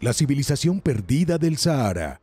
La civilización perdida del Sahara.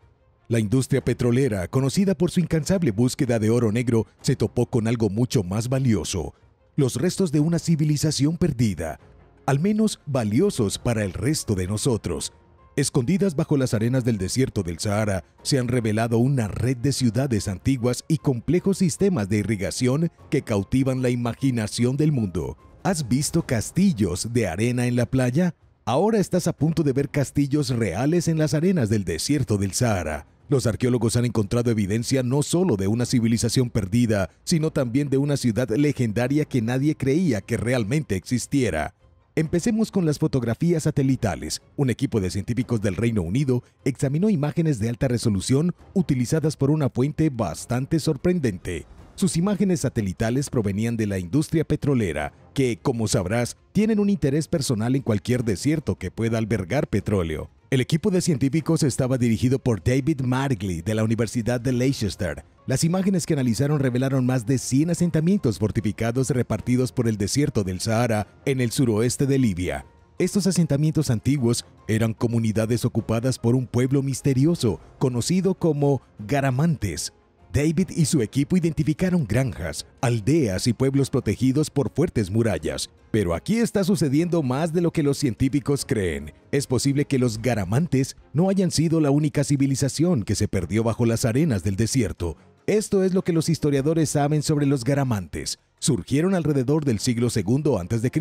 La industria petrolera, conocida por su incansable búsqueda de oro negro, se topó con algo mucho más valioso: los restos de una civilización perdida, al menos valiosos para el resto de nosotros. Escondidas bajo las arenas del desierto del Sahara, se han revelado una red de ciudades antiguas y complejos sistemas de irrigación que cautivan la imaginación del mundo. ¿Has visto castillos de arena en la playa? Ahora estás a punto de ver castillos reales en las arenas del desierto del Sahara. Los arqueólogos han encontrado evidencia no solo de una civilización perdida, sino también de una ciudad legendaria que nadie creía que realmente existiera. Empecemos con las fotografías satelitales. Un equipo de científicos del Reino Unido examinó imágenes de alta resolución utilizadas por una fuente bastante sorprendente. Sus imágenes satelitales provenían de la industria petrolera, que, como sabrás, tienen un interés personal en cualquier desierto que pueda albergar petróleo. El equipo de científicos estaba dirigido por David Margley de la Universidad de Leicester. Las imágenes que analizaron revelaron más de 100 asentamientos fortificados repartidos por el desierto del Sahara en el suroeste de Libia. Estos asentamientos antiguos eran comunidades ocupadas por un pueblo misterioso conocido como Garamantes. David y su equipo identificaron granjas, aldeas y pueblos protegidos por fuertes murallas. Pero aquí está sucediendo más de lo que los científicos creen. Es posible que los Garamantes no hayan sido la única civilización que se perdió bajo las arenas del desierto. Esto es lo que los historiadores saben sobre los Garamantes. Surgieron alrededor del siglo II a.C.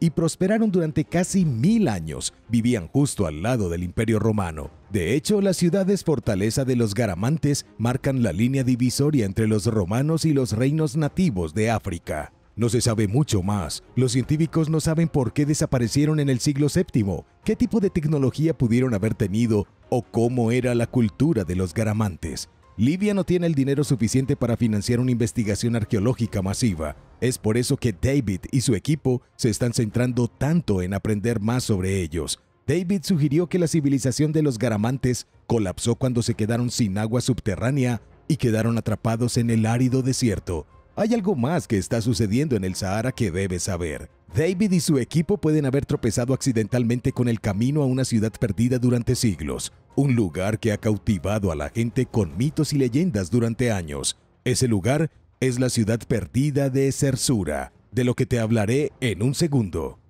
y prosperaron durante casi 1000 años. Vivían justo al lado del Imperio Romano. De hecho, las ciudades fortaleza de los Garamantes marcan la línea divisoria entre los romanos y los reinos nativos de África. No se sabe mucho más. Los científicos no saben por qué desaparecieron en el siglo VII, qué tipo de tecnología pudieron haber tenido o cómo era la cultura de los Garamantes. Libia no tiene el dinero suficiente para financiar una investigación arqueológica masiva. Es por eso que David y su equipo se están centrando tanto en aprender más sobre ellos. David sugirió que la civilización de los Garamantes colapsó cuando se quedaron sin agua subterránea y quedaron atrapados en el árido desierto. Hay algo más que está sucediendo en el Sahara que debes saber. David y su equipo pueden haber tropezado accidentalmente con el camino a una ciudad perdida durante siglos, un lugar que ha cautivado a la gente con mitos y leyendas durante años. Ese lugar es la ciudad perdida de Zersura, de lo que te hablaré en un segundo.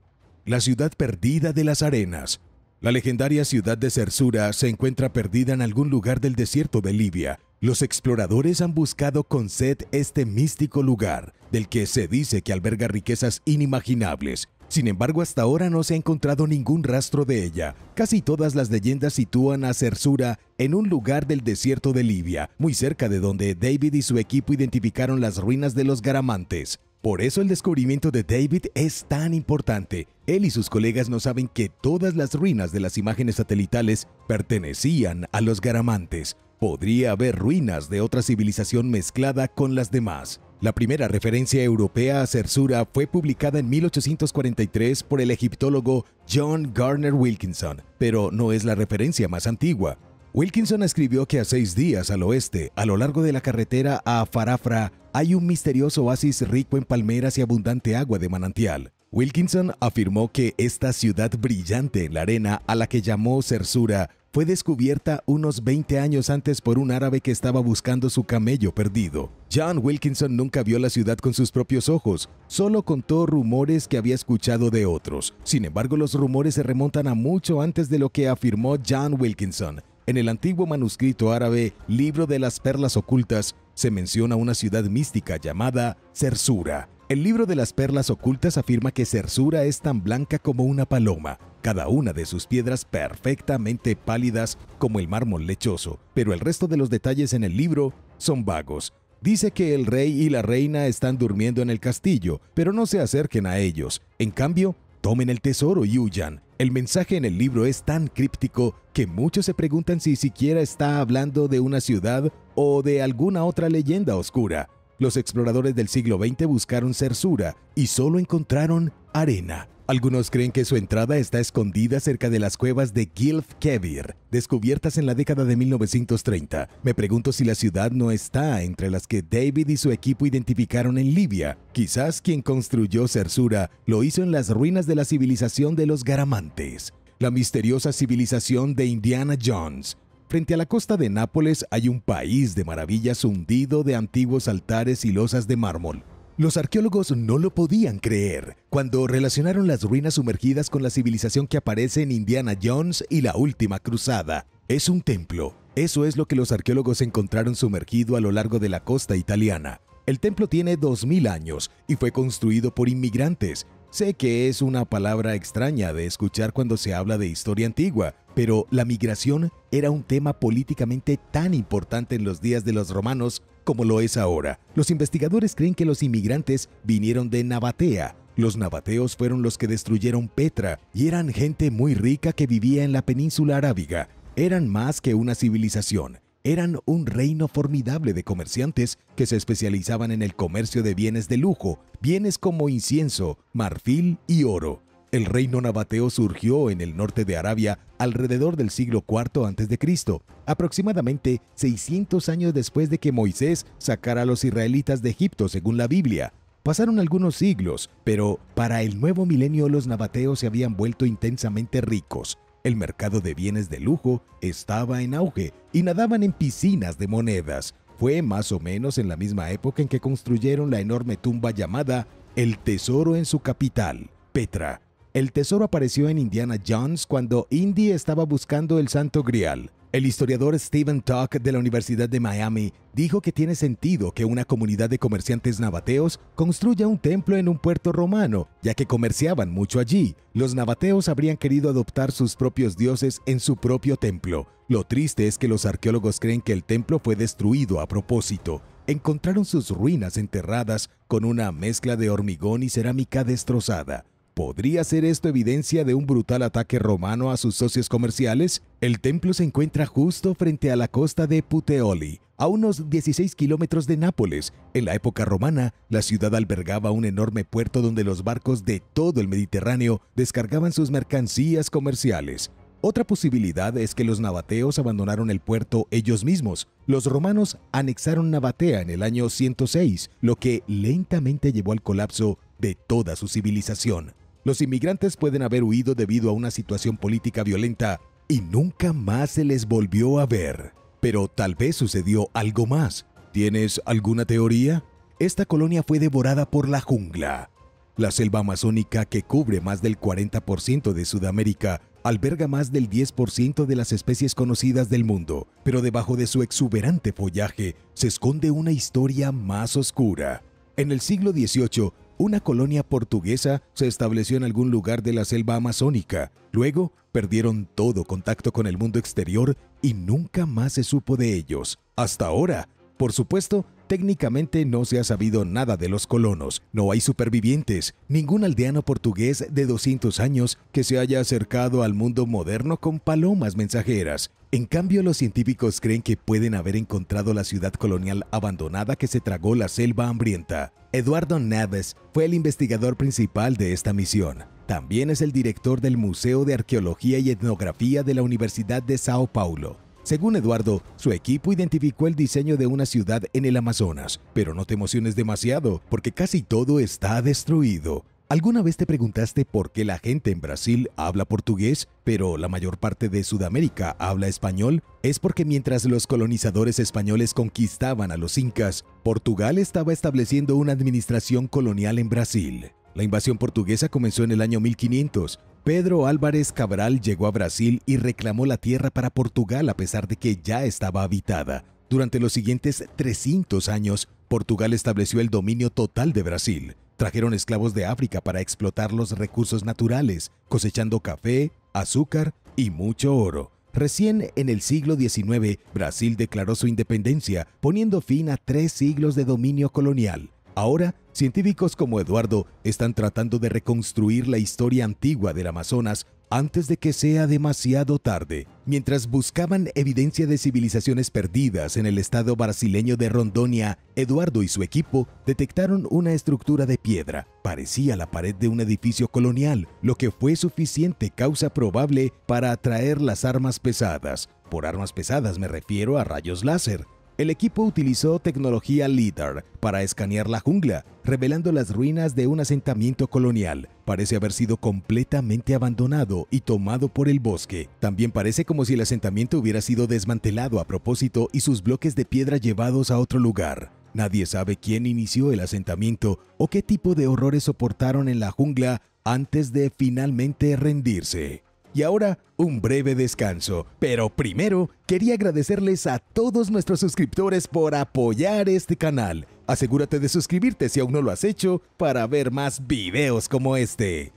La ciudad perdida de las arenas. La legendaria ciudad de Zersura se encuentra perdida en algún lugar del desierto de Libia. Los exploradores han buscado con sed este místico lugar, del que se dice que alberga riquezas inimaginables. Sin embargo, hasta ahora no se ha encontrado ningún rastro de ella. Casi todas las leyendas sitúan a Zersura en un lugar del desierto de Libia, muy cerca de donde David y su equipo identificaron las ruinas de los Garamantes. Por eso el descubrimiento de David es tan importante. Él y sus colegas no saben que todas las ruinas de las imágenes satelitales pertenecían a los Garamantes. Podría haber ruinas de otra civilización mezclada con las demás. La primera referencia europea a Zersura fue publicada en 1843 por el egiptólogo John Garner Wilkinson, pero no es la referencia más antigua. Wilkinson escribió que a 6 días al oeste, a lo largo de la carretera a Farafra, hay un misterioso oasis rico en palmeras y abundante agua de manantial. Wilkinson afirmó que esta ciudad brillante en la arena, a la que llamó Zersura, fue descubierta unos 20 años antes por un árabe que estaba buscando su camello perdido. John Wilkinson nunca vio la ciudad con sus propios ojos, solo contó rumores que había escuchado de otros. Sin embargo, los rumores se remontan a mucho antes de lo que afirmó John Wilkinson. En el antiguo manuscrito árabe, Libro de las Perlas Ocultas, se menciona una ciudad mística llamada Zersura. El Libro de las Perlas Ocultas afirma que Zersura es tan blanca como una paloma, cada una de sus piedras perfectamente pálidas como el mármol lechoso, pero el resto de los detalles en el libro son vagos. Dice que el rey y la reina están durmiendo en el castillo, pero no se acerquen a ellos. En cambio, tomen el tesoro y huyan. El mensaje en el libro es tan críptico que muchos se preguntan si siquiera está hablando de una ciudad o de alguna otra leyenda oscura. Los exploradores del siglo XX buscaron Zersura y solo encontraron arena. Algunos creen que su entrada está escondida cerca de las cuevas de Gilf Kebir, descubiertas en la década de 1930. Me pregunto si la ciudad no está entre las que David y su equipo identificaron en Libia. Quizás quien construyó Zersura lo hizo en las ruinas de la civilización de los Garamantes. la misteriosa civilización de Indiana Jones. Frente a la costa de Nápoles hay un país de maravillas hundido de antiguos altares y losas de mármol. Los arqueólogos no lo podían creer cuando relacionaron las ruinas sumergidas con la civilización que aparece en Indiana Jones y la Última Cruzada. Es un templo. Eso es lo que los arqueólogos encontraron sumergido a lo largo de la costa italiana. El templo tiene 2000 años y fue construido por inmigrantes. Sé que es una palabra extraña de escuchar cuando se habla de historia antigua, pero la migración era un tema políticamente tan importante en los días de los romanos como lo es ahora. Los investigadores creen que los inmigrantes vinieron de Nabatea. Los nabateos fueron los que destruyeron Petra y eran gente muy rica que vivía en la península arábiga. Eran más que una civilización. Eran un reino formidable de comerciantes que se especializaban en el comercio de bienes de lujo, bienes como incienso, marfil y oro. El reino nabateo surgió en el norte de Arabia alrededor del siglo IV a.C., aproximadamente 600 años después de que Moisés sacara a los israelitas de Egipto según la Biblia. Pasaron algunos siglos, pero para el nuevo milenio los nabateos se habían vuelto intensamente ricos. El mercado de bienes de lujo estaba en auge y nadaban en piscinas de monedas. Fue más o menos en la misma época en que construyeron la enorme tumba llamada El Tesoro en su capital, Petra. El tesoro apareció en Indiana Jones cuando Indy estaba buscando el Santo Grial. El historiador Stephen Tuck de la Universidad de Miami dijo que tiene sentido que una comunidad de comerciantes nabateos construya un templo en un puerto romano, ya que comerciaban mucho allí. Los nabateos habrían querido adoptar sus propios dioses en su propio templo. Lo triste es que los arqueólogos creen que el templo fue destruido a propósito. Encontraron sus ruinas enterradas con una mezcla de hormigón y cerámica destrozada. ¿Podría ser esto evidencia de un brutal ataque romano a sus socios comerciales? El templo se encuentra justo frente a la costa de Puteoli, a unos 16 kilómetros de Nápoles. En la época romana, la ciudad albergaba un enorme puerto donde los barcos de todo el Mediterráneo descargaban sus mercancías comerciales. Otra posibilidad es que los nabateos abandonaron el puerto ellos mismos. Los romanos anexaron Nabatea en el año 106, lo que lentamente llevó al colapso de toda su civilización. Los inmigrantes pueden haber huido debido a una situación política violenta y nunca más se les volvió a ver. Pero tal vez sucedió algo más. ¿Tienes alguna teoría? Esta colonia fue devorada por la jungla. La selva amazónica, que cubre más del 40% de Sudamérica, alberga más del 10% de las especies conocidas del mundo, pero debajo de su exuberante follaje se esconde una historia más oscura. En el siglo XVIII, una colonia portuguesa se estableció en algún lugar de la selva amazónica. Luego, perdieron todo contacto con el mundo exterior y nunca más se supo de ellos. Hasta ahora, por supuesto, técnicamente no se ha sabido nada de los colonos. No hay supervivientes, ningún aldeano portugués de 200 años que se haya acercado al mundo moderno con palomas mensajeras. En cambio, los científicos creen que pueden haber encontrado la ciudad colonial abandonada que se tragó la selva hambrienta. Eduardo Neves fue el investigador principal de esta misión. También es el director del Museo de Arqueología y Etnografía de la Universidad de Sao Paulo. Según Eduardo, su equipo identificó el diseño de una ciudad en el Amazonas, pero no te emociones demasiado, porque casi todo está destruido. ¿Alguna vez te preguntaste por qué la gente en Brasil habla portugués, pero la mayor parte de Sudamérica habla español? Es porque mientras los colonizadores españoles conquistaban a los incas, Portugal estaba estableciendo una administración colonial en Brasil. La invasión portuguesa comenzó en el año 1500. Pedro Álvares Cabral llegó a Brasil y reclamó la tierra para Portugal a pesar de que ya estaba habitada. Durante los siguientes 300 años, Portugal estableció el dominio total de Brasil. Trajeron esclavos de África para explotar los recursos naturales, cosechando café, azúcar y mucho oro. Recién en el siglo XIX, Brasil declaró su independencia, poniendo fin a 3 siglos de dominio colonial. Ahora, científicos como Eduardo están tratando de reconstruir la historia antigua del Amazonas antes de que sea demasiado tarde. Mientras buscaban evidencia de civilizaciones perdidas en el estado brasileño de Rondônia, Eduardo y su equipo detectaron una estructura de piedra. Parecía la pared de un edificio colonial, lo que fue suficiente causa probable para atraer las armas pesadas. Por armas pesadas me refiero a rayos láser. El equipo utilizó tecnología LIDAR para escanear la jungla, revelando las ruinas de un asentamiento colonial. Parece haber sido completamente abandonado y tomado por el bosque. También parece como si el asentamiento hubiera sido desmantelado a propósito y sus bloques de piedra llevados a otro lugar. Nadie sabe quién inició el asentamiento o qué tipo de horrores soportaron en la jungla antes de finalmente rendirse. Y ahora, un breve descanso. Pero primero, quería agradecerles a todos nuestros suscriptores por apoyar este canal. Asegúrate de suscribirte si aún no lo has hecho para ver más videos como este.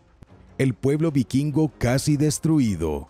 El pueblo vikingo casi destruido.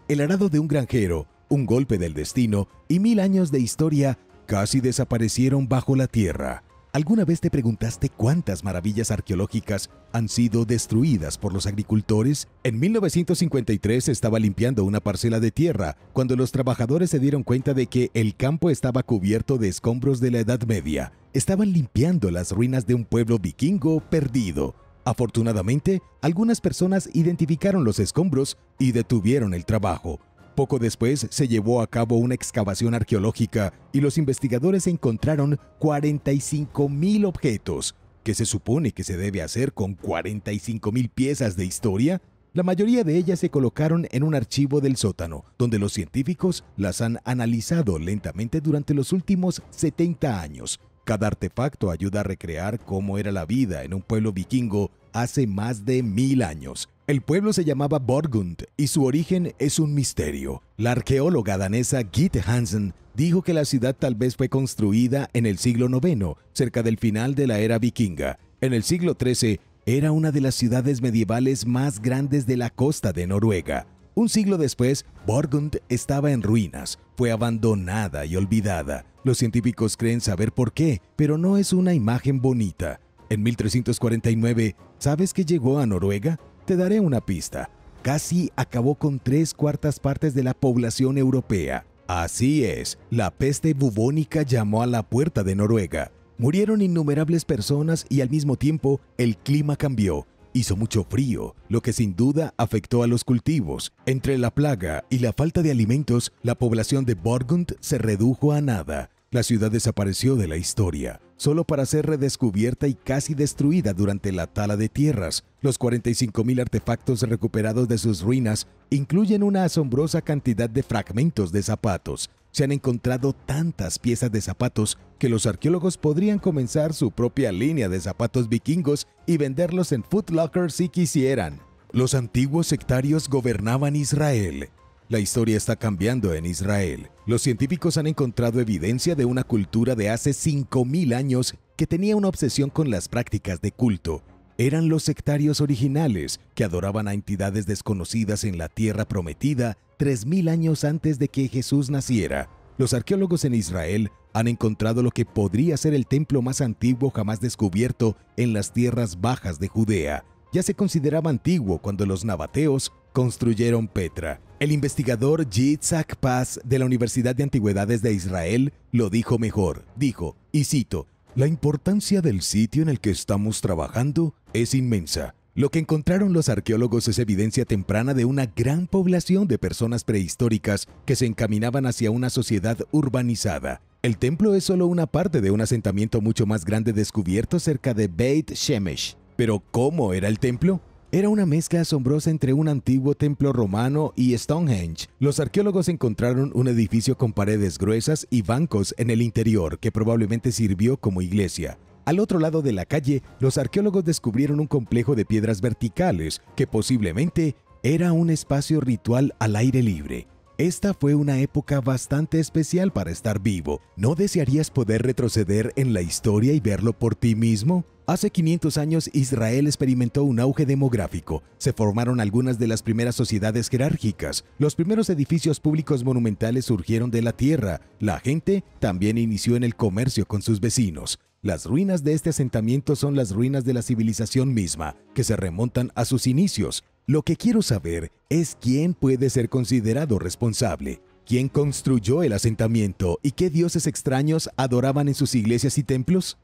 El arado de un granjero, un golpe del destino y 1000 años de historia casi desaparecieron bajo la tierra. ¿Alguna vez te preguntaste cuántas maravillas arqueológicas han sido destruidas por los agricultores? En 1953 estaba limpiando una parcela de tierra cuando los trabajadores se dieron cuenta de que el campo estaba cubierto de escombros de la Edad Media. Estaban limpiando las ruinas de un pueblo vikingo perdido. Afortunadamente, algunas personas identificaron los escombros y detuvieron el trabajo. Poco después se llevó a cabo una excavación arqueológica y los investigadores encontraron 45,000 objetos. ¿Qué se supone que se debe hacer con 45,000 piezas de historia? La mayoría de ellas se colocaron en un archivo del sótano, donde los científicos las han analizado lentamente durante los últimos 70 años. Cada artefacto ayuda a recrear cómo era la vida en un pueblo vikingo hace más de 1000 años. El pueblo se llamaba Borgund y su origen es un misterio. La arqueóloga danesa Gitte Hansen dijo que la ciudad tal vez fue construida en el siglo IX, cerca del final de la era vikinga. En el siglo XIII era una de las ciudades medievales más grandes de la costa de Noruega. Un siglo después, Borgund estaba en ruinas, fue abandonada y olvidada. Los científicos creen saber por qué, pero no es una imagen bonita. En 1349, ¿sabes qué llegó a Noruega? Te daré una pista. Casi acabó con 3/4 partes de la población europea. Así es, la peste bubónica llamó a la puerta de Noruega. Murieron innumerables personas y al mismo tiempo el clima cambió. Hizo mucho frío, lo que sin duda afectó a los cultivos. Entre la plaga y la falta de alimentos, la población de Borgund se redujo a nada. La ciudad desapareció de la historia, solo para ser redescubierta y casi destruida durante la tala de tierras. Los 45,000 artefactos recuperados de sus ruinas incluyen una asombrosa cantidad de fragmentos de zapatos. Se han encontrado tantas piezas de zapatos que los arqueólogos podrían comenzar su propia línea de zapatos vikingos y venderlos en Foot Locker si quisieran. Los antiguos sectarios gobernaban Israel. La historia está cambiando en Israel. Los científicos han encontrado evidencia de una cultura de hace 5,000 años que tenía una obsesión con las prácticas de culto. Eran los sectarios originales que adoraban a entidades desconocidas en la tierra prometida 3,000 años antes de que Jesús naciera. Los arqueólogos en Israel han encontrado lo que podría ser el templo más antiguo jamás descubierto en las tierras bajas de Judea. Ya se consideraba antiguo cuando los nabateos construyeron Petra. El investigador Yitzhak Paz de la Universidad de Antigüedades de Israel lo dijo mejor. Dijo, y cito, «La importancia del sitio en el que estamos trabajando es inmensa. Lo que encontraron los arqueólogos es evidencia temprana de una gran población de personas prehistóricas que se encaminaban hacia una sociedad urbanizada. El templo es solo una parte de un asentamiento mucho más grande descubierto cerca de Beit Shemesh. ¿Pero cómo era el templo? Era una mezcla asombrosa entre un antiguo templo romano y Stonehenge. Los arqueólogos encontraron un edificio con paredes gruesas y bancos en el interior que probablemente sirvió como iglesia. Al otro lado de la calle, los arqueólogos descubrieron un complejo de piedras verticales que posiblemente era un espacio ritual al aire libre. Esta fue una época bastante especial para estar vivo. ¿No desearías poder retroceder en la historia y verlo por ti mismo? Hace 500 años Israel experimentó un auge demográfico. Se formaron algunas de las primeras sociedades jerárquicas. Los primeros edificios públicos monumentales surgieron de la tierra. La gente también inició en el comercio con sus vecinos. Las ruinas de este asentamiento son las ruinas de la civilización misma, que se remontan a sus inicios. Lo que quiero saber es quién puede ser considerado responsable. ¿Quién construyó el asentamiento y qué dioses extraños adoraban en sus iglesias y templos?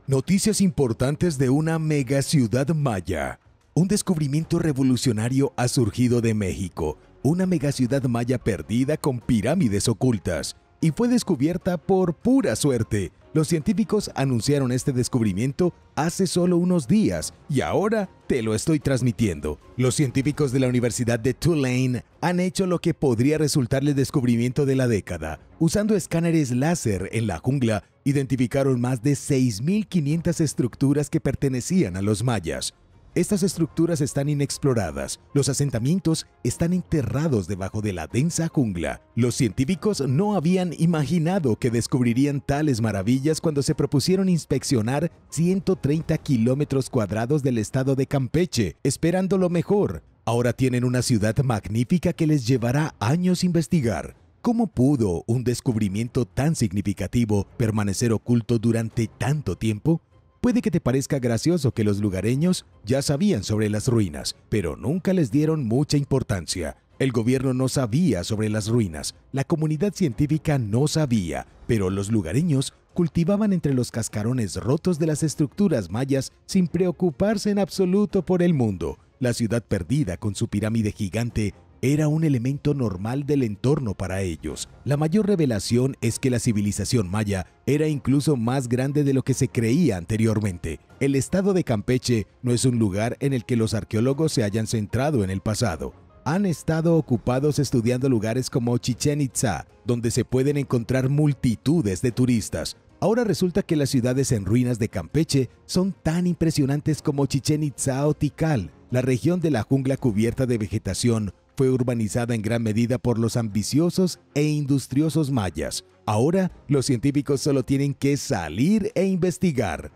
Noticias importantes de una megaciudad maya. Un descubrimiento revolucionario ha surgido de México. Una megaciudad maya perdida con pirámides ocultas. y fue descubierta por pura suerte. Los científicos anunciaron este descubrimiento hace solo unos días y ahora te lo estoy transmitiendo. Los científicos de la Universidad de Tulane han hecho lo que podría resultarle el descubrimiento de la década. Usando escáneres láser en la jungla, identificaron más de 6.500 estructuras que pertenecían a los mayas. Estas estructuras están inexploradas. Los asentamientos están enterrados debajo de la densa jungla. Los científicos no habían imaginado que descubrirían tales maravillas cuando se propusieron inspeccionar 130 kilómetros cuadrados del estado de Campeche, esperando lo mejor. Ahora tienen una ciudad magnífica que les llevará años investigar. ¿Cómo pudo un descubrimiento tan significativo permanecer oculto durante tanto tiempo? Puede que te parezca gracioso que los lugareños ya sabían sobre las ruinas, pero nunca les dieron mucha importancia. El gobierno no sabía sobre las ruinas, la comunidad científica no sabía, pero los lugareños cultivaban entre los cascarones rotos de las estructuras mayas sin preocuparse en absoluto por el mundo. La ciudad perdida con su pirámide gigante era un elemento normal del entorno para ellos. La mayor revelación es que la civilización maya era incluso más grande de lo que se creía anteriormente. El estado de Campeche no es un lugar en el que los arqueólogos se hayan centrado en el pasado. Han estado ocupados estudiando lugares como Chichén Itzá, donde se pueden encontrar multitudes de turistas. Ahora resulta que las ciudades en ruinas de Campeche son tan impresionantes como Chichén Itzá o Tikal. La región de la jungla cubierta de vegetación fue urbanizada en gran medida por los ambiciosos e industriosos mayas. Ahora, los científicos solo tienen que salir e investigar.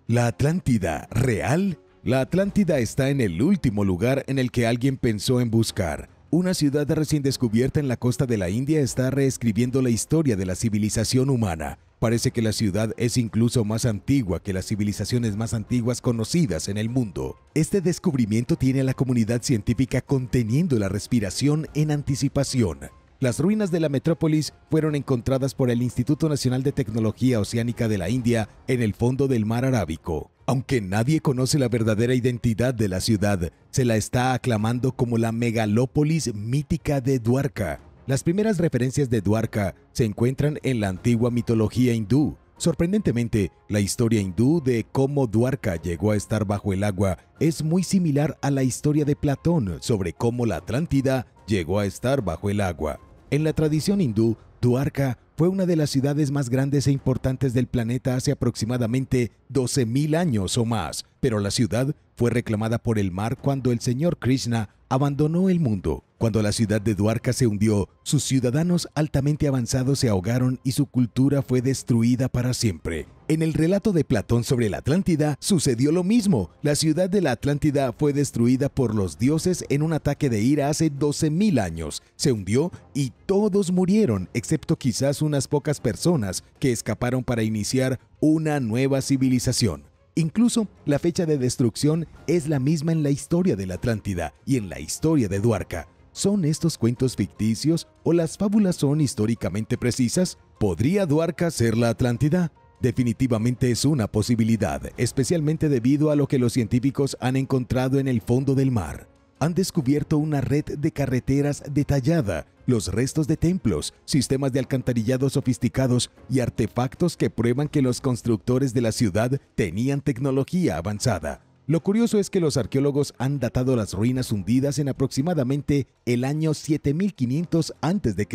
¿La Atlántida real? La Atlántida está en el último lugar en el que alguien pensó en buscar. Una ciudad recién descubierta en la costa de la India está reescribiendo la historia de la civilización humana. Parece que la ciudad es incluso más antigua que las civilizaciones más antiguas conocidas en el mundo. Este descubrimiento tiene a la comunidad científica conteniendo la respiración en anticipación. Las ruinas de la metrópolis fueron encontradas por el Instituto Nacional de Tecnología Oceánica de la India en el fondo del mar Arábico. Aunque nadie conoce la verdadera identidad de la ciudad, se la está aclamando como la megalópolis mítica de Dwarka. Las primeras referencias de Dwarka se encuentran en la antigua mitología hindú. Sorprendentemente, la historia hindú de cómo Dwarka llegó a estar bajo el agua es muy similar a la historia de Platón sobre cómo la Atlántida llegó a estar bajo el agua. En la tradición hindú, Dwarka fue una de las ciudades más grandes e importantes del planeta hace aproximadamente 12.000 años o más, pero la ciudad fue reclamada por el mar cuando el señor Krishna abandonó el mundo. Cuando la ciudad de Dwarka se hundió, sus ciudadanos altamente avanzados se ahogaron y su cultura fue destruida para siempre. En el relato de Platón sobre la Atlántida sucedió lo mismo. La ciudad de la Atlántida fue destruida por los dioses en un ataque de ira hace 12.000 años. Se hundió y todos murieron, excepto quizás unas pocas personas que escaparon para iniciar una nueva civilización. Incluso la fecha de destrucción es la misma en la historia de la Atlántida y en la historia de Dwarka. ¿Son estos cuentos ficticios o las fábulas son históricamente precisas? ¿Podría Dwarka ser la Atlántida? Definitivamente es una posibilidad, especialmente debido a lo que los científicos han encontrado en el fondo del mar. Han descubierto una red de carreteras detallada, los restos de templos, sistemas de alcantarillado sofisticados y artefactos que prueban que los constructores de la ciudad tenían tecnología avanzada. Lo curioso es que los arqueólogos han datado las ruinas hundidas en aproximadamente el año 7500 a.C.,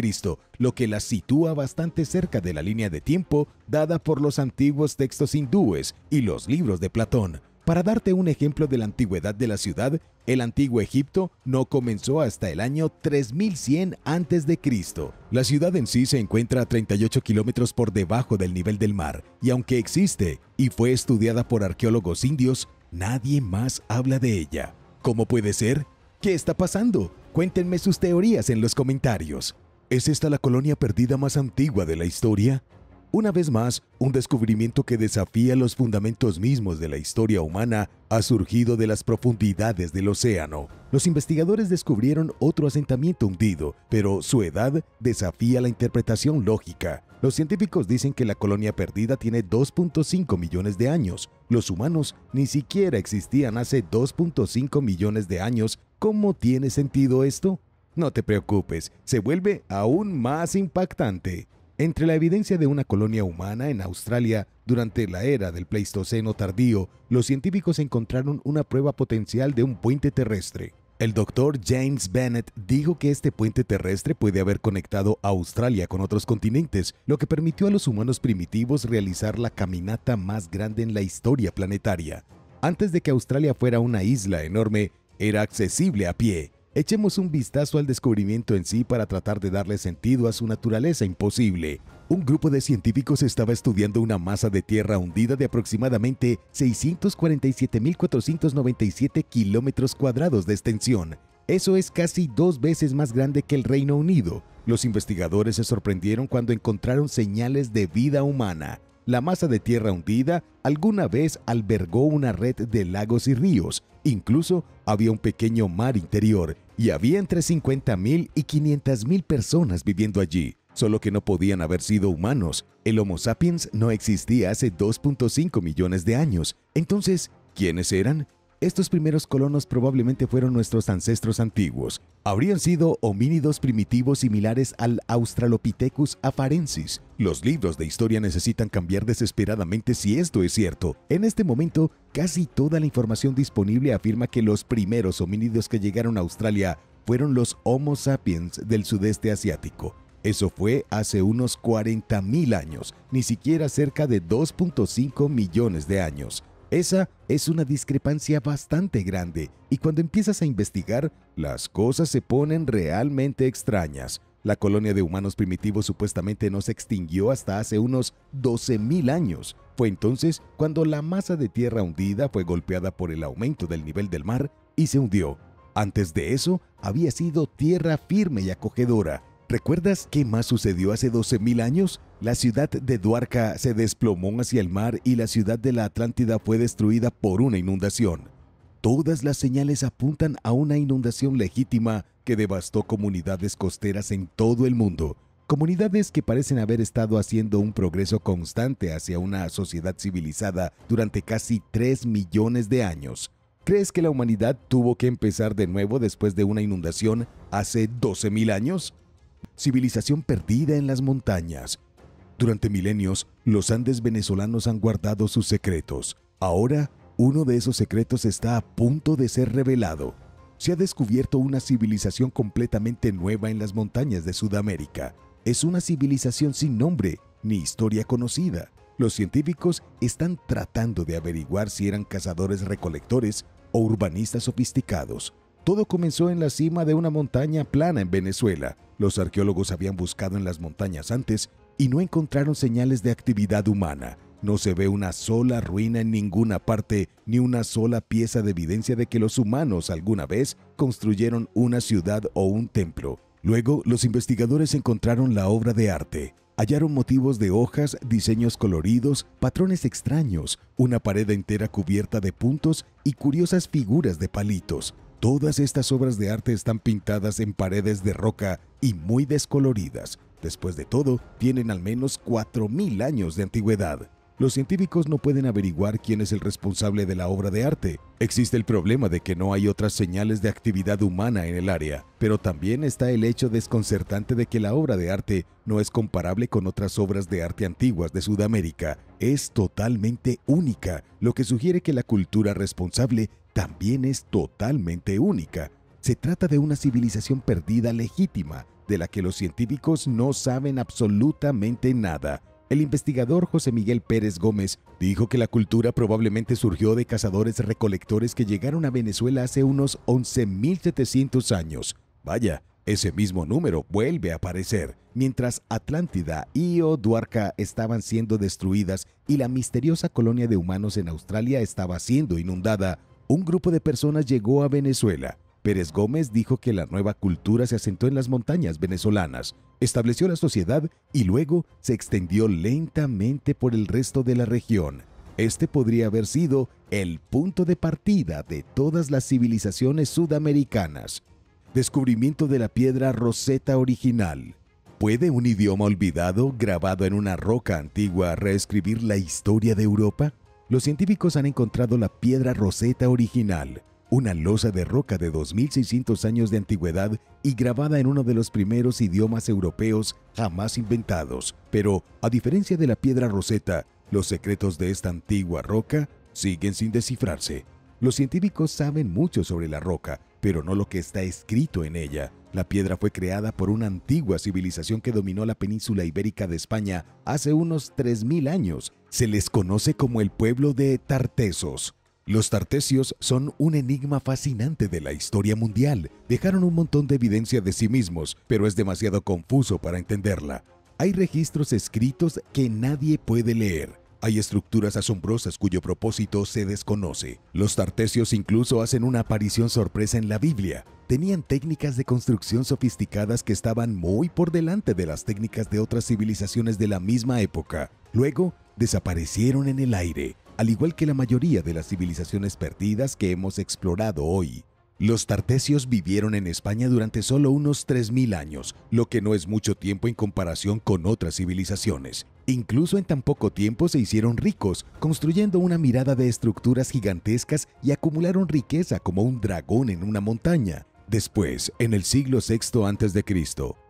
lo que las sitúa bastante cerca de la línea de tiempo dada por los antiguos textos hindúes y los libros de Platón. Para darte un ejemplo de la antigüedad de la ciudad, el antiguo Egipto no comenzó hasta el año 3100 a.C. La ciudad en sí se encuentra a 38 kilómetros por debajo del nivel del mar, y aunque existe y fue estudiada por arqueólogos indios, nadie más habla de ella. ¿Cómo puede ser? ¿Qué está pasando? Cuéntenme sus teorías en los comentarios. ¿Es esta la colonia perdida más antigua de la historia? Una vez más, un descubrimiento que desafía los fundamentos mismos de la historia humana ha surgido de las profundidades del océano. Los investigadores descubrieron otro asentamiento hundido, pero su edad desafía la interpretación lógica. Los científicos dicen que la colonia perdida tiene 2.5 millones de años. Los humanos ni siquiera existían hace 2.5 millones de años. ¿Cómo tiene sentido esto? No te preocupes, se vuelve aún más impactante. Entre la evidencia de una colonia humana en Australia durante la era del Pleistoceno tardío, los científicos encontraron una prueba potencial de un puente terrestre. El doctor James Bennett dijo que este puente terrestre puede haber conectado a Australia con otros continentes, lo que permitió a los humanos primitivos realizar la caminata más grande en la historia planetaria. Antes de que Australia fuera una isla enorme, era accesible a pie. Echemos un vistazo al descubrimiento en sí para tratar de darle sentido a su naturaleza imposible. Un grupo de científicos estaba estudiando una masa de tierra hundida de aproximadamente 647.497 kilómetros cuadrados de extensión. Eso es casi 2 veces más grande que el Reino Unido. Los investigadores se sorprendieron cuando encontraron señales de vida humana. La masa de tierra hundida alguna vez albergó una red de lagos y ríos. Incluso había un pequeño mar interior y había entre 50.000 y 500.000 personas viviendo allí, solo que no podían haber sido humanos. El Homo sapiens no existía hace 2.5 millones de años. Entonces, ¿quiénes eran? Estos primeros colonos probablemente fueron nuestros ancestros antiguos. Habrían sido homínidos primitivos similares al Australopithecus afarensis. Los libros de historia necesitan cambiar desesperadamente si esto es cierto. En este momento, casi toda la información disponible afirma que los primeros homínidos que llegaron a Australia fueron los Homo sapiens del sudeste asiático. Eso fue hace unos 40.000 años, ni siquiera cerca de 2.5 millones de años. Esa es una discrepancia bastante grande, y cuando empiezas a investigar, las cosas se ponen realmente extrañas. La colonia de humanos primitivos supuestamente no se extinguió hasta hace unos 12.000 años. Fue entonces cuando la masa de tierra hundida fue golpeada por el aumento del nivel del mar y se hundió. Antes de eso, había sido tierra firme y acogedora. ¿Recuerdas qué más sucedió hace 12.000 años? La ciudad de Dwarka se desplomó hacia el mar y la ciudad de la Atlántida fue destruida por una inundación. Todas las señales apuntan a una inundación legítima que devastó comunidades costeras en todo el mundo. Comunidades que parecen haber estado haciendo un progreso constante hacia una sociedad civilizada durante casi 3 millones de años. ¿Crees que la humanidad tuvo que empezar de nuevo después de una inundación hace 12.000 años? Civilización perdida en las montañas. Durante milenios, los Andes venezolanos han guardado sus secretos. Ahora, uno de esos secretos está a punto de ser revelado. Se ha descubierto una civilización completamente nueva en las montañas de Sudamérica. Es una civilización sin nombre ni historia conocida. Los científicos están tratando de averiguar si eran cazadores-recolectores o urbanistas sofisticados. Todo comenzó en la cima de una montaña plana en Venezuela. Los arqueólogos habían buscado en las montañas antes y no encontraron señales de actividad humana. No se ve una sola ruina en ninguna parte, ni una sola pieza de evidencia de que los humanos alguna vez construyeron una ciudad o un templo. Luego, los investigadores encontraron la obra de arte. Hallaron motivos de hojas, diseños coloridos, patrones extraños, una pared entera cubierta de puntos y curiosas figuras de palitos. Todas estas obras de arte están pintadas en paredes de roca y muy descoloridas. Después de todo, tienen al menos 4.000 años de antigüedad. Los científicos no pueden averiguar quién es el responsable de la obra de arte. Existe el problema de que no hay otras señales de actividad humana en el área, pero también está el hecho desconcertante de que la obra de arte no es comparable con otras obras de arte antiguas de Sudamérica. Es totalmente única, lo que sugiere que la cultura responsable también es totalmente única. Se trata de una civilización perdida legítima, de la que los científicos no saben absolutamente nada. El investigador José Miguel Pérez Gómez dijo que la cultura probablemente surgió de cazadores-recolectores que llegaron a Venezuela hace unos 11.700 años. Vaya, ese mismo número vuelve a aparecer, mientras Atlántida y Dwarka estaban siendo destruidas y la misteriosa colonia de humanos en Australia estaba siendo inundada. Un grupo de personas llegó a Venezuela. Pérez Gómez dijo que la nueva cultura se asentó en las montañas venezolanas, estableció la sociedad y luego se extendió lentamente por el resto de la región. Este podría haber sido el punto de partida de todas las civilizaciones sudamericanas. Descubrimiento de la piedra Rosetta original. ¿Puede un idioma olvidado, grabado en una roca antigua, reescribir la historia de Europa? Los científicos han encontrado la piedra Rosetta original. una losa de roca de 2600 años de antigüedad y grabada en uno de los primeros idiomas europeos jamás inventados. Pero, a diferencia de la piedra Rosetta, los secretos de esta antigua roca siguen sin descifrarse. Los científicos saben mucho sobre la roca, pero no lo que está escrito en ella. La piedra fue creada por una antigua civilización que dominó la península ibérica de España hace unos 3000 años. Se les conoce como el pueblo de Tartesos. Los tartesios son un enigma fascinante de la historia mundial. Dejaron un montón de evidencia de sí mismos, pero es demasiado confuso para entenderla. Hay registros escritos que nadie puede leer. Hay estructuras asombrosas cuyo propósito se desconoce. Los tartesios incluso hacen una aparición sorpresa en la Biblia. Tenían técnicas de construcción sofisticadas que estaban muy por delante de las técnicas de otras civilizaciones de la misma época. Luego, desaparecieron en el aire, al igual que la mayoría de las civilizaciones perdidas que hemos explorado hoy. Los tartesios vivieron en España durante solo unos 3000 años, lo que no es mucho tiempo en comparación con otras civilizaciones. Incluso en tan poco tiempo se hicieron ricos, construyendo una mirada de estructuras gigantescas y acumularon riqueza como un dragón en una montaña. Después, en el siglo VI a.C.,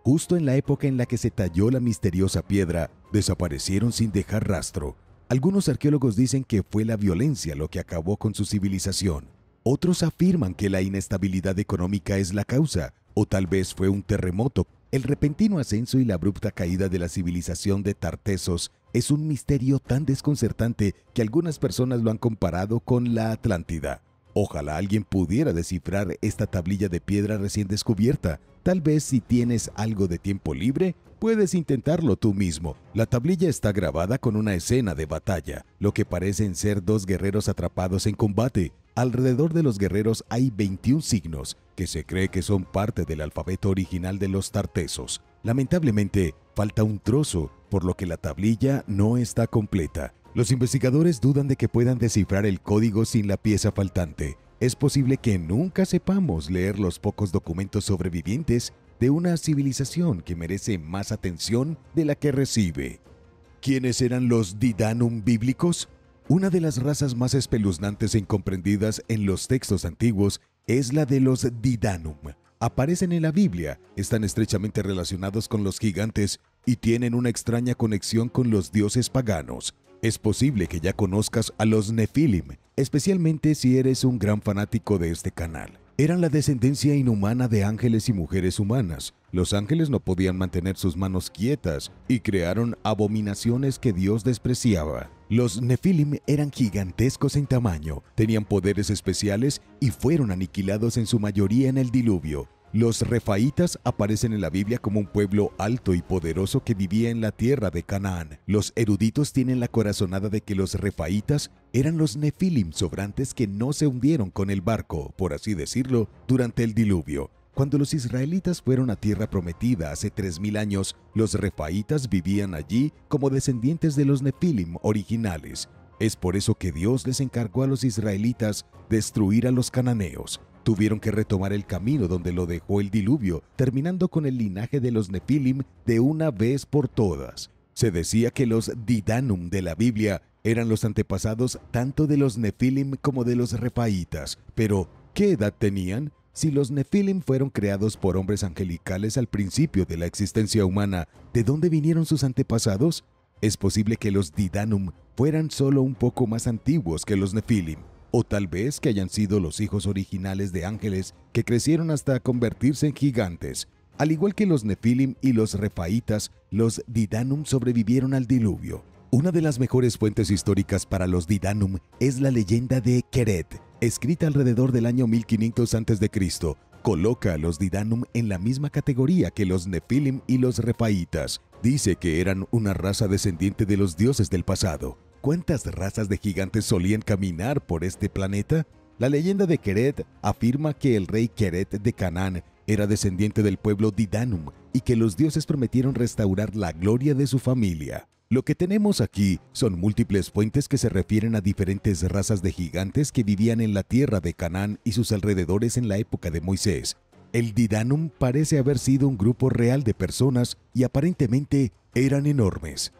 justo en la época en la que se talló la misteriosa piedra, desaparecieron sin dejar rastro. Algunos arqueólogos dicen que fue la violencia lo que acabó con su civilización. Otros afirman que la inestabilidad económica es la causa, o tal vez fue un terremoto. El repentino ascenso y la abrupta caída de la civilización de Tartesos es un misterio tan desconcertante que algunas personas lo han comparado con la Atlántida. Ojalá alguien pudiera descifrar esta tablilla de piedra recién descubierta. Tal vez si tienes algo de tiempo libre, puedes intentarlo tú mismo. La tablilla está grabada con una escena de batalla, lo que parecen ser dos guerreros atrapados en combate. Alrededor de los guerreros hay 21 signos, que se cree que son parte del alfabeto original de los tartesos. Lamentablemente, falta un trozo, por lo que la tablilla no está completa. Los investigadores dudan de que puedan descifrar el código sin la pieza faltante. Es posible que nunca sepamos leer los pocos documentos sobrevivientes de una civilización que merece más atención de la que recibe. ¿Quiénes eran los Didanum bíblicos? Una de las razas más espeluznantes e incomprendidas en los textos antiguos es la de los Didanum. Aparecen en la Biblia, están estrechamente relacionados con los gigantes y tienen una extraña conexión con los dioses paganos. Es posible que ya conozcas a los Nefilim, especialmente si eres un gran fanático de este canal. Eran la descendencia inhumana de ángeles y mujeres humanas. Los ángeles no podían mantener sus manos quietas y crearon abominaciones que Dios despreciaba. Los Nefilim eran gigantescos en tamaño, tenían poderes especiales y fueron aniquilados en su mayoría en el diluvio. Los Refaitas aparecen en la Biblia como un pueblo alto y poderoso que vivía en la tierra de Canaán. Los eruditos tienen la corazonada de que los Refaitas eran los Nefilim sobrantes que no se hundieron con el barco, por así decirlo, durante el diluvio. Cuando los israelitas fueron a tierra prometida hace 3000 años, los Refaitas vivían allí como descendientes de los Nefilim originales. Es por eso que Dios les encargó a los israelitas destruir a los cananeos. Tuvieron que retomar el camino donde lo dejó el diluvio, terminando con el linaje de los Nefilim de una vez por todas. Se decía que los Didanum de la Biblia eran los antepasados tanto de los Nefilim como de los Refaitas. Pero, ¿qué edad tenían? Si los Nefilim fueron creados por hombres angelicales al principio de la existencia humana, ¿de dónde vinieron sus antepasados? Es posible que los Didanum fueran solo un poco más antiguos que los Nefilim. O tal vez que hayan sido los hijos originales de ángeles que crecieron hasta convertirse en gigantes. Al igual que los Nefilim y los Refaitas, los Didanum sobrevivieron al diluvio. Una de las mejores fuentes históricas para los Didanum es la leyenda de Keret, escrita alrededor del año 1500 a.C. Coloca a los Didanum en la misma categoría que los Nefilim y los Refaitas. Dice que eran una raza descendiente de los dioses del pasado. ¿Cuántas razas de gigantes solían caminar por este planeta? La leyenda de Keret afirma que el rey Keret de Canaán era descendiente del pueblo Didanum y que los dioses prometieron restaurar la gloria de su familia. Lo que tenemos aquí son múltiples fuentes que se refieren a diferentes razas de gigantes que vivían en la tierra de Canaán y sus alrededores en la época de Moisés. El Didanum parece haber sido un grupo real de personas y aparentemente eran enormes.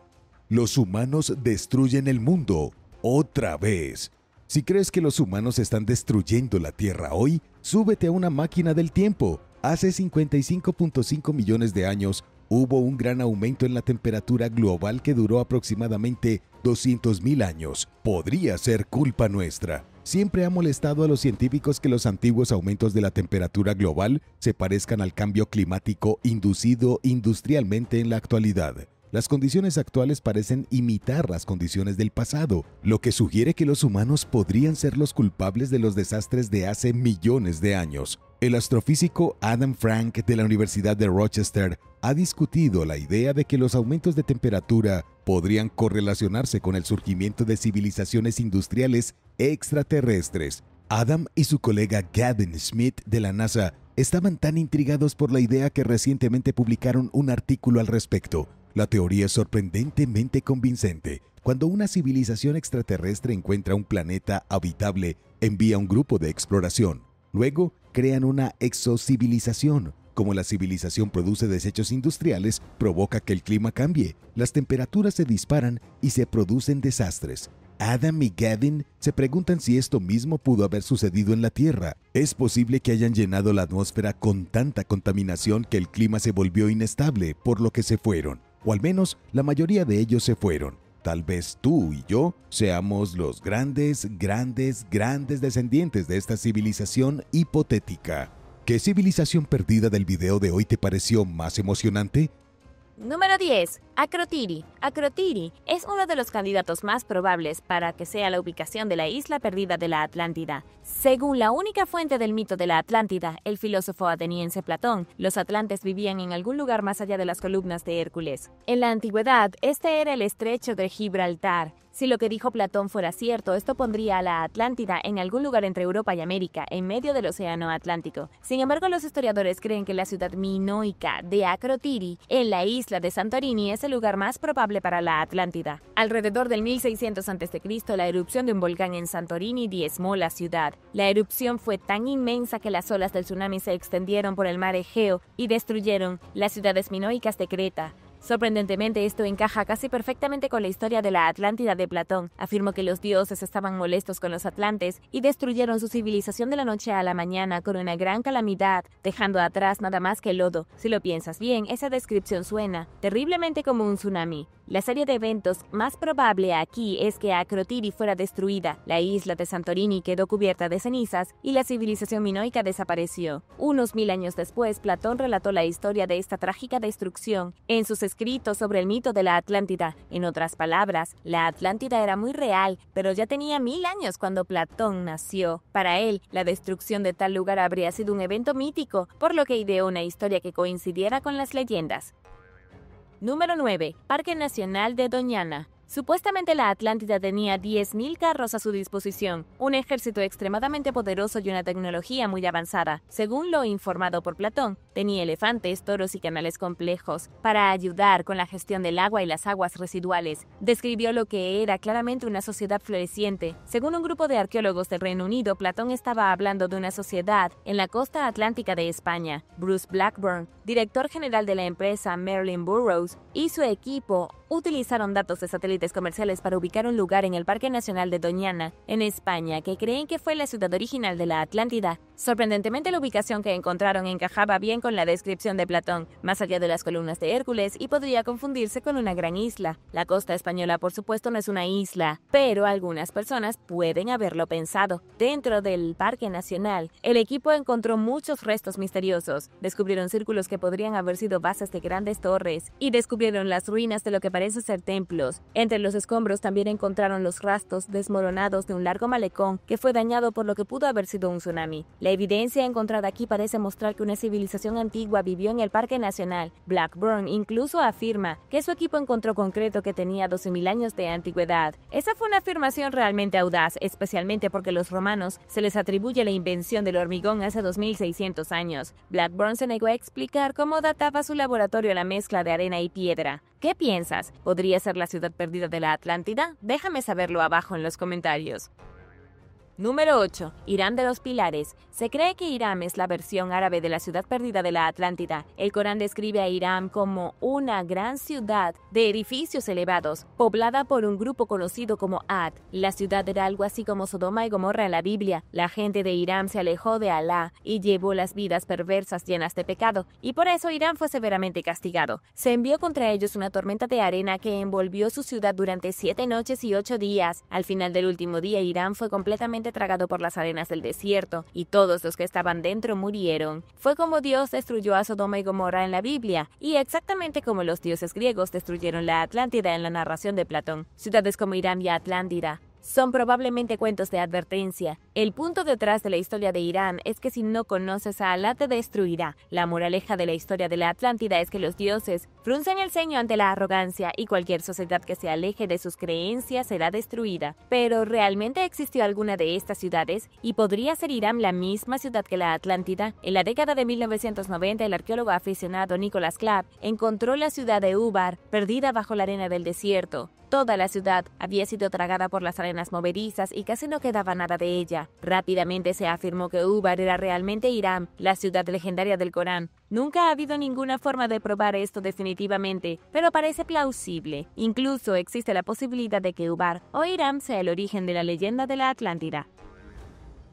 Los humanos destruyen el mundo otra vez. Si crees que los humanos están destruyendo la Tierra hoy, súbete a una máquina del tiempo. Hace 55.5 millones de años, hubo un gran aumento en la temperatura global que duró aproximadamente 200.000 años. Podría ser culpa nuestra. Siempre ha molestado a los científicos que los antiguos aumentos de la temperatura global se parezcan al cambio climático inducido industrialmente en la actualidad. Las condiciones actuales parecen imitar las condiciones del pasado, lo que sugiere que los humanos podrían ser los culpables de los desastres de hace millones de años. El astrofísico Adam Frank de la Universidad de Rochester ha discutido la idea de que los aumentos de temperatura podrían correlacionarse con el surgimiento de civilizaciones industriales extraterrestres. Adam y su colega Gavin Smith de la NASA estaban tan intrigados por la idea que recientemente publicaron un artículo al respecto. La teoría es sorprendentemente convincente. Cuando una civilización extraterrestre encuentra un planeta habitable, envía un grupo de exploración. Luego, crean una exocivilización. Como la civilización produce desechos industriales, provoca que el clima cambie. Las temperaturas se disparan y se producen desastres. Adam y Gavin se preguntan si esto mismo pudo haber sucedido en la Tierra. Es posible que hayan llenado la atmósfera con tanta contaminación que el clima se volvió inestable, por lo que se fueron. O al menos la mayoría de ellos se fueron. Tal vez tú y yo seamos los grandes descendientes de esta civilización hipotética. ¿Qué civilización perdida del video de hoy te pareció más emocionante? Número 10. Akrotiri. Akrotiri es uno de los candidatos más probables para que sea la ubicación de la isla perdida de la Atlántida. Según la única fuente del mito de la Atlántida, el filósofo ateniense Platón, los atlantes vivían en algún lugar más allá de las columnas de Hércules. En la antigüedad, este era el estrecho de Gibraltar. Si lo que dijo Platón fuera cierto, esto pondría a la Atlántida en algún lugar entre Europa y América, en medio del océano Atlántico. Sin embargo, los historiadores creen que la ciudad minoica de Akrotiri, en la isla de Santorini, es el lugar más probable para la Atlántida. Alrededor del 1600 a.C., la erupción de un volcán en Santorini diezmó la ciudad. La erupción fue tan inmensa que las olas del tsunami se extendieron por el mar Egeo y destruyeron las ciudades minoicas de Creta. Sorprendentemente, esto encaja casi perfectamente con la historia de la Atlántida de Platón. Afirmó que los dioses estaban molestos con los atlantes y destruyeron su civilización de la noche a la mañana con una gran calamidad, dejando atrás nada más que el lodo. Si lo piensas bien, esa descripción suena terriblemente como un tsunami. La serie de eventos más probable aquí es que Akrotiri fuera destruida, la isla de Santorini quedó cubierta de cenizas y la civilización minoica desapareció. Unos 1000 años después, Platón relató la historia de esta trágica destrucción en sus escritos sobre el mito de la Atlántida. En otras palabras, la Atlántida era muy real, pero ya tenía 1000 años cuando Platón nació. Para él, la destrucción de tal lugar habría sido un evento mítico, por lo que ideó una historia que coincidiera con las leyendas. Número 9. Parque Nacional de Doñana. Supuestamente la Atlántida tenía 10.000 carros a su disposición, un ejército extremadamente poderoso y una tecnología muy avanzada. Según lo informado por Platón, tenía elefantes, toros y canales complejos para ayudar con la gestión del agua y las aguas residuales. Describió lo que era claramente una sociedad floreciente. Según un grupo de arqueólogos del Reino Unido, Platón estaba hablando de una sociedad en la costa atlántica de España. Bruce Blackburn, director general de la empresa Merlin Burroughs, y su equipo utilizaron datos de satélites comerciales para ubicar un lugar en el Parque Nacional de Doñana, en España, que creen que fue la ciudad original de la Atlántida. Sorprendentemente, la ubicación que encontraron encajaba bien con la descripción de Platón, más allá de las columnas de Hércules, y podría confundirse con una gran isla. La costa española, por supuesto, no es una isla, pero algunas personas pueden haberlo pensado. Dentro del Parque Nacional, el equipo encontró muchos restos misteriosos. Descubrieron círculos que podrían haber sido bases de grandes torres, y descubrieron las ruinas de lo que parece ser templos. Entre los escombros también encontraron los rastros desmoronados de un largo malecón que fue dañado por lo que pudo haber sido un tsunami. La evidencia encontrada aquí parece mostrar que una civilización antigua vivió en el Parque Nacional. Blackburn incluso afirma que su equipo encontró concreto que tenía 12.000 años de antigüedad. Esa fue una afirmación realmente audaz, especialmente porque a los romanos se les atribuye la invención del hormigón hace 2600 años. Blackburn se negó a explicar cómo databa su laboratorio la mezcla de arena y piedra. ¿Qué piensas? ¿Podría ser la ciudad perdida de la Atlántida? Déjame saberlo abajo en los comentarios. Número 8. Irán de los Pilares. Se cree que Irán es la versión árabe de la ciudad perdida de la Atlántida. El Corán describe a Irán como una gran ciudad de edificios elevados, poblada por un grupo conocido como Ad. La ciudad era algo así como Sodoma y Gomorra en la Biblia. La gente de Irán se alejó de Alá y llevó las vidas perversas llenas de pecado, y por eso Irán fue severamente castigado. Se envió contra ellos una tormenta de arena que envolvió su ciudad durante 7 noches y 8 días. Al final del último día, Irán fue completamente tragado por las arenas del desierto, y todos los que estaban dentro murieron. Fue como Dios destruyó a Sodoma y Gomorra en la Biblia, y exactamente como los dioses griegos destruyeron la Atlántida en la narración de Platón. Ciudades como Irán y Atlántida son probablemente cuentos de advertencia. El punto detrás de la historia de Irán es que si no conoces a Alá te destruirá. La moraleja de la historia de la Atlántida es que los dioses fruncen el ceño ante la arrogancia y cualquier sociedad que se aleje de sus creencias será destruida. Pero ¿realmente existió alguna de estas ciudades? ¿Y podría ser Irán la misma ciudad que la Atlántida? En la década de 1990, el arqueólogo aficionado Nicholas Clapp encontró la ciudad de Ubar perdida bajo la arena del desierto. Toda la ciudad había sido tragada por las arenas movedizas y casi no quedaba nada de ella. Rápidamente se afirmó que Ubar era realmente Irán, la ciudad legendaria del Corán. Nunca ha habido ninguna forma de probar esto definitivamente, pero parece plausible. Incluso existe la posibilidad de que Ubar o Irán sea el origen de la leyenda de la Atlántida.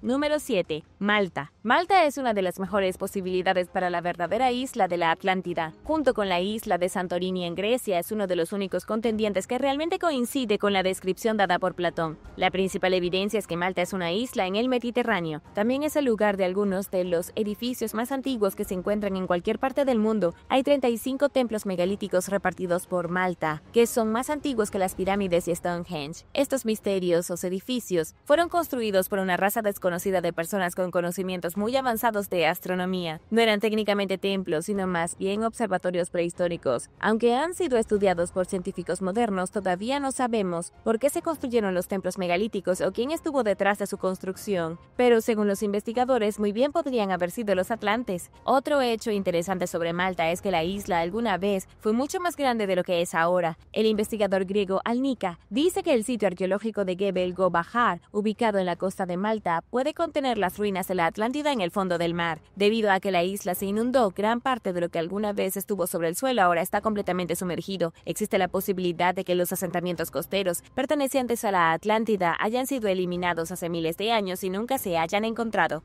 Número 7. Malta. Malta es una de las mejores posibilidades para la verdadera isla de la Atlántida. Junto con la isla de Santorini en Grecia, es uno de los únicos contendientes que realmente coincide con la descripción dada por Platón. La principal evidencia es que Malta es una isla en el Mediterráneo. También es el lugar de algunos de los edificios más antiguos que se encuentran en cualquier parte del mundo. Hay 35 templos megalíticos repartidos por Malta, que son más antiguos que las pirámides y Stonehenge. Estos misteriosos edificios fueron construidos por una raza desconocida de personas con conocimientos muy avanzados de astronomía. No eran técnicamente templos, sino más bien observatorios prehistóricos. Aunque han sido estudiados por científicos modernos, todavía no sabemos por qué se construyeron los templos megalíticos o quién estuvo detrás de su construcción, pero según los investigadores, muy bien podrían haber sido los atlantes. Otro hecho interesante sobre Malta es que la isla alguna vez fue mucho más grande de lo que es ahora. El investigador griego Alnika dice que el sitio arqueológico de Gebel Gobahar, ubicado en la costa de Malta, puede contener las ruinas de la Atlántida en el fondo del mar. Debido a que la isla se inundó, gran parte de lo que alguna vez estuvo sobre el suelo ahora está completamente sumergido. Existe la posibilidad de que los asentamientos costeros pertenecientes a la Atlántida hayan sido eliminados hace miles de años y nunca se hayan encontrado.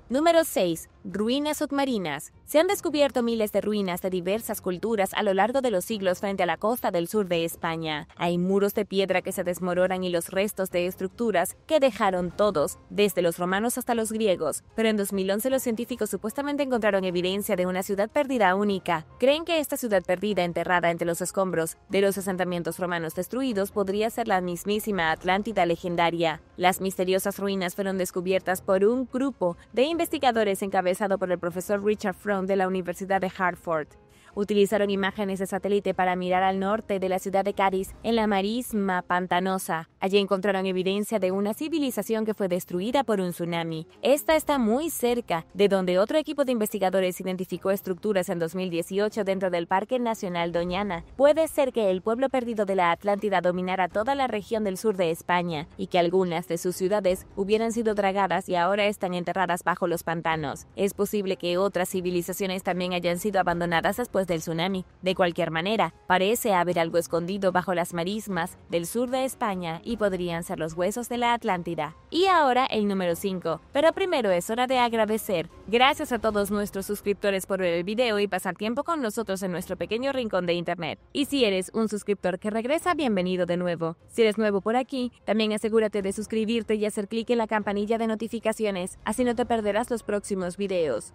Número 6. Ruinas submarinas. Se han descubierto miles de ruinas de diversas culturas a lo largo de los siglos frente a la costa del sur de España. Hay muros de piedra que se desmoronan y los restos de estructuras que dejaron todos, desde los romanos hasta los griegos. Pero en 2011 los científicos supuestamente encontraron evidencia de una ciudad perdida única. Creen que esta ciudad perdida enterrada entre los escombros de los asentamientos romanos destruidos podría ser la mismísima Atlántida legendaria. Las misteriosas ruinas fueron descubiertas por un grupo de investigadores encabezado por el profesor Richard Fromm de la Universidad de Hartford. Utilizaron imágenes de satélite para mirar al norte de la ciudad de Cádiz, en la marisma pantanosa. Allí encontraron evidencia de una civilización que fue destruida por un tsunami. Esta está muy cerca de donde otro equipo de investigadores identificó estructuras en 2018 dentro del Parque Nacional Doñana. Puede ser que el pueblo perdido de la Atlántida dominara toda la región del sur de España y que algunas de sus ciudades hubieran sido tragadas y ahora están enterradas bajo los pantanos. Es posible que otras civilizaciones también hayan sido abandonadas después del tsunami. De cualquier manera, parece haber algo escondido bajo las marismas del sur de España y podrían ser los huesos de la Atlántida. Y ahora el número 5. Pero primero es hora de agradecer. Gracias a todos nuestros suscriptores por ver el video y pasar tiempo con nosotros en nuestro pequeño rincón de internet. Y si eres un suscriptor que regresa, bienvenido de nuevo. Si eres nuevo por aquí, también asegúrate de suscribirte y hacer clic en la campanilla de notificaciones, así no te perderás los próximos videos.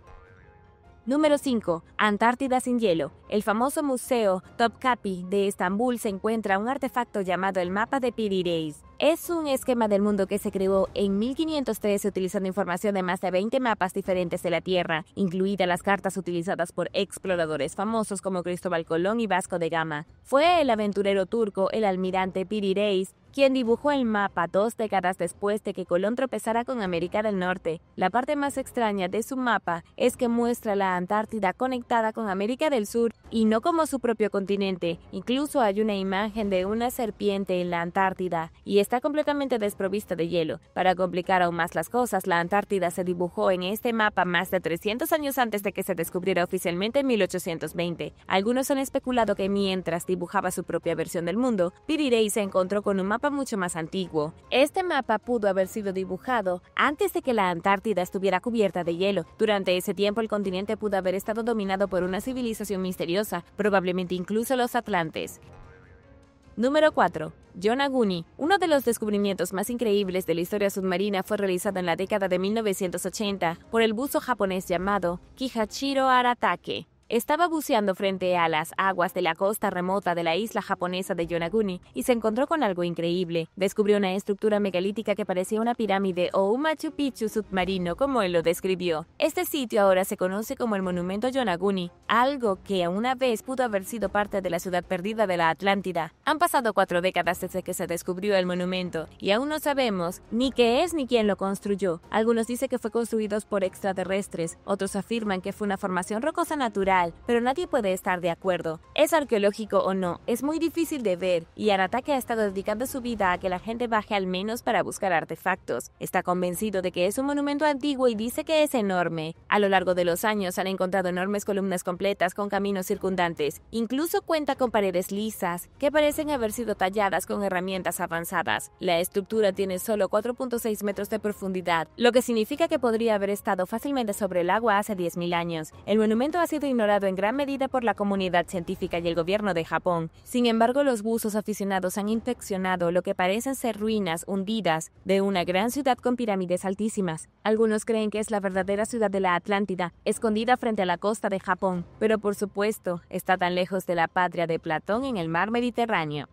Número 5. Antártida sin hielo. El famoso museo Topkapi de Estambul se encuentra un artefacto llamado el mapa de Piri Reis. Es un esquema del mundo que se creó en 1513 utilizando información de más de 20 mapas diferentes de la Tierra, incluidas las cartas utilizadas por exploradores famosos como Cristóbal Colón y Vasco de Gama. Fue el aventurero turco, el almirante Piri Reis, quien dibujó el mapa 2 décadas después de que Colón tropezara con América del Norte. La parte más extraña de su mapa es que muestra la Antártida conectada con América del Sur y no como su propio continente. Incluso hay una imagen de una serpiente en la Antártida y está completamente desprovista de hielo. Para complicar aún más las cosas, la Antártida se dibujó en este mapa más de 300 años antes de que se descubriera oficialmente en 1820. Algunos han especulado que mientras dibujaba su propia versión del mundo, Piri Reis se encontró con un mapa mucho más antiguo. Este mapa pudo haber sido dibujado antes de que la Antártida estuviera cubierta de hielo. Durante ese tiempo el continente pudo haber estado dominado por una civilización misteriosa, probablemente incluso los atlantes. Número 4. Yonaguni. Uno de los descubrimientos más increíbles de la historia submarina fue realizado en la década de 1980 por el buzo japonés llamado Kihachiro Aratake. Estaba buceando frente a las aguas de la costa remota de la isla japonesa de Yonaguni y se encontró con algo increíble. Descubrió una estructura megalítica que parecía una pirámide o un Machu Picchu submarino, como él lo describió. Este sitio ahora se conoce como el Monumento Yonaguni, algo que una vez pudo haber sido parte de la ciudad perdida de la Atlántida. Han pasado 4 décadas desde que se descubrió el monumento y aún no sabemos ni qué es ni quién lo construyó. Algunos dicen que fue construido por extraterrestres, otros afirman que fue una formación rocosa natural, pero nadie puede estar de acuerdo. ¿Es arqueológico o no? Es muy difícil de ver, y Aratake ha estado dedicando su vida a que la gente baje al menos para buscar artefactos. Está convencido de que es un monumento antiguo y dice que es enorme. A lo largo de los años han encontrado enormes columnas completas con caminos circundantes. Incluso cuenta con paredes lisas, que parecen haber sido talladas con herramientas avanzadas. La estructura tiene solo 4.6 metros de profundidad, lo que significa que podría haber estado fácilmente sobre el agua hace 10.000 años. El monumento ha sido ignorado en gran medida por la comunidad científica y el gobierno de Japón. Sin embargo, los buzos aficionados han inspeccionado lo que parecen ser ruinas hundidas de una gran ciudad con pirámides altísimas. Algunos creen que es la verdadera ciudad de la Atlántida, escondida frente a la costa de Japón, pero por supuesto, está tan lejos de la patria de Platón en el mar Mediterráneo.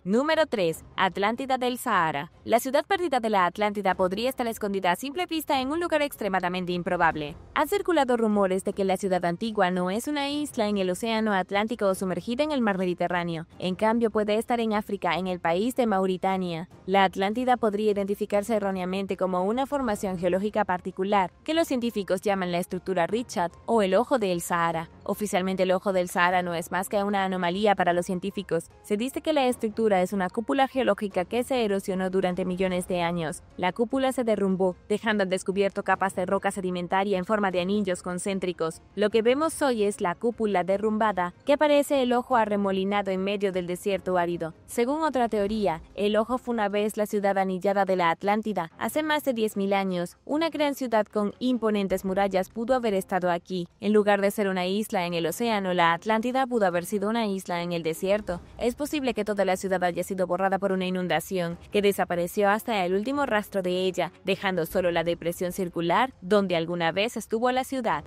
Número 3. Atlántida del Sahara. La ciudad perdida de la Atlántida podría estar escondida a simple vista en un lugar extremadamente improbable. Han circulado rumores de que la ciudad antigua no es una isla en el océano Atlántico o sumergida en el mar Mediterráneo. En cambio, puede estar en África, en el país de Mauritania. La Atlántida podría identificarse erróneamente como una formación geológica particular, que los científicos llaman la estructura Richat o el Ojo del Sahara. Oficialmente, el Ojo del Sahara no es más que una anomalía para los científicos. Se dice que la estructura es una cúpula geológica que se erosionó durante millones de años. La cúpula se derrumbó, dejando al descubierto capas de roca sedimentaria en forma de anillos concéntricos. Lo que vemos hoy es la cúpula derrumbada, que parece el ojo arremolinado en medio del desierto árido. Según otra teoría, el ojo fue una vez la ciudad anillada de la Atlántida. Hace más de 10.000 años, una gran ciudad con imponentes murallas pudo haber estado aquí. En lugar de ser una isla en el océano, la Atlántida pudo haber sido una isla en el desierto. Es posible que toda la ciudad haya sido borrada por una inundación, que desapareció hasta el último rastro de ella, dejando solo la depresión circular donde alguna vez estuvo la ciudad.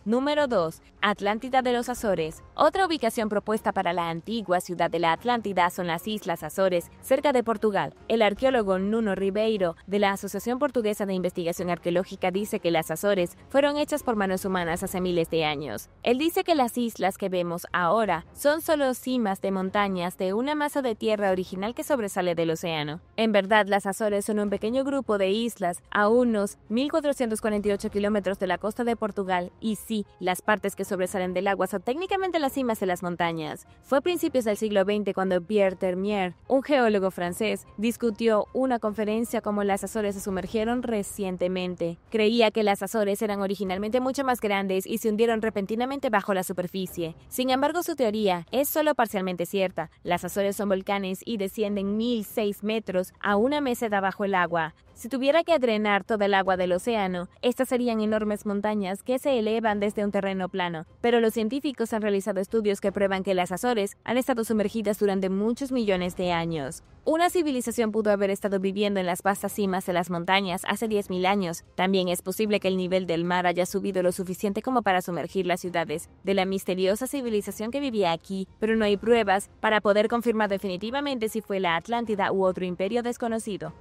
Número 2. Atlántida de los Azores. Otra ubicación propuesta para la antigua ciudad de la Atlántida son las Islas Azores, cerca de Portugal. El arqueólogo Nuno Ribeiro, de la Asociación Portuguesa de Investigación Arqueológica, dice que las Azores fueron hechas por manos humanas hace miles de años. Él dice que las islas que vemos ahora son solo cimas de montañas de una masa de tierra original que sobresale del océano. En verdad, las Azores son un pequeño grupo de islas a unos 1.448 kilómetros de la costa de Portugal y sí, las partes que sobresalen del agua son técnicamente las cimas de las montañas. Fue a principios del siglo XX cuando Pierre Termier, un geólogo francés, discutió una conferencia cómo las Azores se sumergieron recientemente. Creía que las Azores eran originalmente mucho más grandes y se hundieron repentinamente bajo la superficie. Sin embargo, su teoría es solo parcialmente cierta. Las Azores son volcanes y descienden 1.006 metros a una meseta bajo el agua. Si tuviera que drenar toda el agua del océano, estas serían enormes montañas que se elevan desde un terreno plano. Pero los científicos han realizado estudios que prueban que las Azores han estado sumergidas durante muchos millones de años. Una civilización pudo haber estado viviendo en las vastas cimas de las montañas hace 10.000 años. También es posible que el nivel del mar haya subido lo suficiente como para sumergir las ciudades de la misteriosa civilización que vivía aquí, pero no hay pruebas para poder confirmar definitivamente si fue la Atlántida u otro imperio desconocido.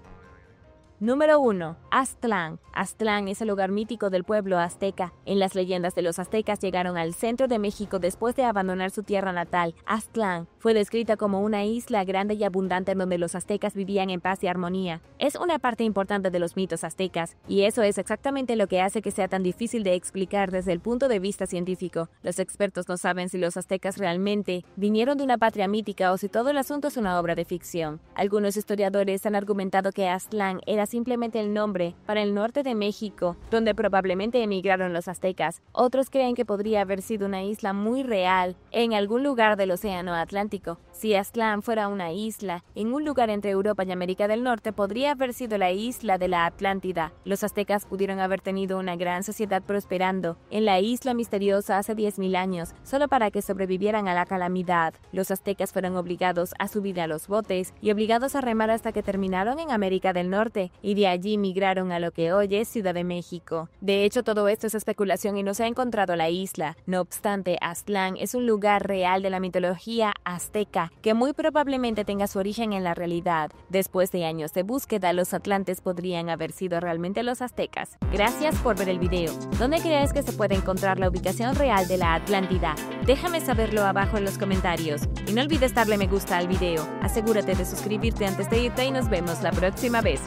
Número 1. Aztlán. Aztlán es el hogar mítico del pueblo azteca. En las leyendas de los aztecas llegaron al centro de México después de abandonar su tierra natal. Aztlán fue descrita como una isla grande y abundante en donde los aztecas vivían en paz y armonía. Es una parte importante de los mitos aztecas, y eso es exactamente lo que hace que sea tan difícil de explicar desde el punto de vista científico. Los expertos no saben si los aztecas realmente vinieron de una patria mítica o si todo el asunto es una obra de ficción. Algunos historiadores han argumentado que Aztlán era simplemente el nombre para el norte de México, donde probablemente emigraron los aztecas. Otros creen que podría haber sido una isla muy real en algún lugar del océano Atlántico. Si Aztlán fuera una isla en un lugar entre Europa y América del Norte, podría haber sido la isla de la Atlántida. Los aztecas pudieron haber tenido una gran sociedad prosperando en la isla misteriosa hace 10.000 años, solo para que sobrevivieran a la calamidad. Los aztecas fueron obligados a subir a los botes y obligados a remar hasta que terminaron en América del Norte, y de allí migraron a lo que hoy es Ciudad de México. De hecho, todo esto es especulación y no se ha encontrado la isla. No obstante, Aztlán es un lugar real de la mitología azteca que muy probablemente tenga su origen en la realidad. Después de años de búsqueda, los atlantes podrían haber sido realmente los aztecas. Gracias por ver el video. ¿Dónde crees que se puede encontrar la ubicación real de la Atlántida? Déjame saberlo abajo en los comentarios. Y no olvides darle me gusta al video. Asegúrate de suscribirte antes de irte y nos vemos la próxima vez.